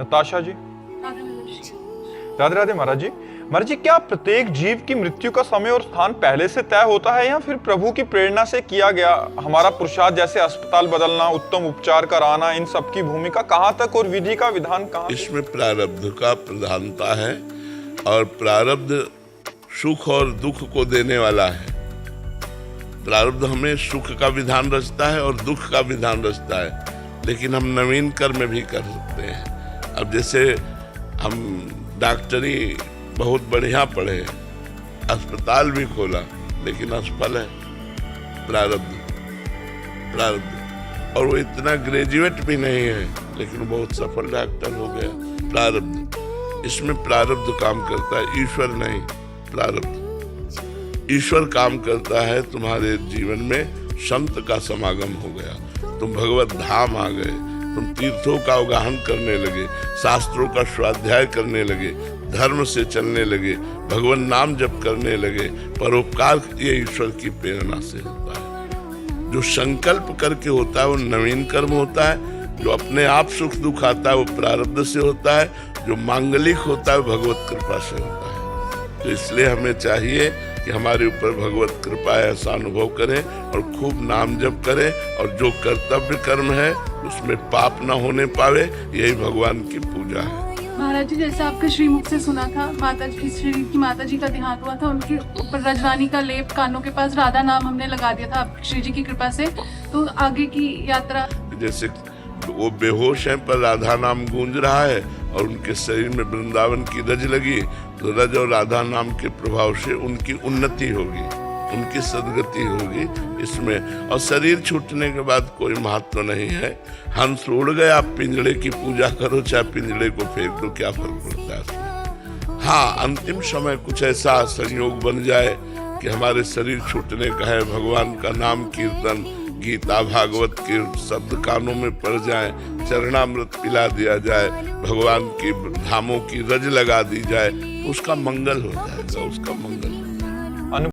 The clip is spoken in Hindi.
नताशा जी। राधे राधे महाराज जी। महाराज जी, क्या प्रत्येक जीव की मृत्यु का समय और स्थान पहले से तय होता है या फिर प्रभु की प्रेरणा से किया गया हमारा पुरुषार्थ, जैसे अस्पताल बदलना, उत्तम उपचार कराना, इन सब की भूमिका कहाँ तक और विधि का विधान कहाँ? इसमें प्रारब्ध का प्रधानता है और प्रारब्ध सुख और दुख को देने वाला है। प्रारब्ध हमें सुख का विधान रचता है और दुख का विधान रचता है, लेकिन हम नवीन कर्म भी कर सकते हैं। अब जैसे हम डॉक्टरी बहुत बढ़िया पढ़े, अस्पताल भी खोला, लेकिन असफल है। प्रारब्ध और वो इतना ग्रेजुएट भी नहीं है, लेकिन बहुत सफल डॉक्टर हो गया। प्रारब्ध, इसमें प्रारब्ध काम करता है, ईश्वर नहीं। प्रारब्ध, ईश्वर काम करता है। तुम्हारे जीवन में संत का समागम हो गया, तुम भगवत धाम आ गए, तुम तीर्थों का अवगाहन करने लगे, शास्त्रों का स्वाध्याय करने लगे, धर्म से चलने लगे, भगवान नाम जप करने लगे। परोपकार ये ईश्वर की प्रेरणा से होता है। जो संकल्प करके होता है वो नवीन कर्म होता है। जो अपने आप सुख दुख आता है वो प्रारब्ध से होता है। जो मांगलिक होता है भगवत कृपा से होता है। तो इसलिए हमें चाहिए कि हमारे ऊपर भगवत कृपा ऐसा अनुभव करें और खूब नाम जप करें, और जो कर्तव्य कर्म है उसमें पाप न होने पावे, यही भगवान की पूजा है। महाराज जी, जैसे आपके श्रीमुख से सुना था, माता जी, श्री की माता जी का देहांत हुआ था, उनके ऊपर रजवानी का लेप, कानों के पास राधा नाम हमने लगा दिया था श्री जी की कृपा से। तो आगे की यात्रा, जैसे वो बेहोश हैं पर राधा नाम गूंज रहा है और उनके शरीर में वृंदावन की रज लगी, तो रज और राधा नाम के प्रभाव से उनकी उन्नति होगी, उनकी सदगति होगी इसमें। और शरीर छूटने के बाद कोई महत्व नहीं है। हंस उड़ गया, आप पिंजड़े की पूजा करो, चाहे पिंजड़े को फेंक दो, क्या फर्क पड़ता है उसमें। हाँ, अंतिम समय कुछ ऐसा संयोग बन जाए कि हमारे शरीर छूटने का है, भगवान का नाम कीर्तन, गीता भागवत के शब्द कानों में पड़ जाए, चरणामृत पिला दिया जाए, भगवान की धामों की रज लगा दी जाए, तो उसका मंगल हो जाएगा, उसका मंगल।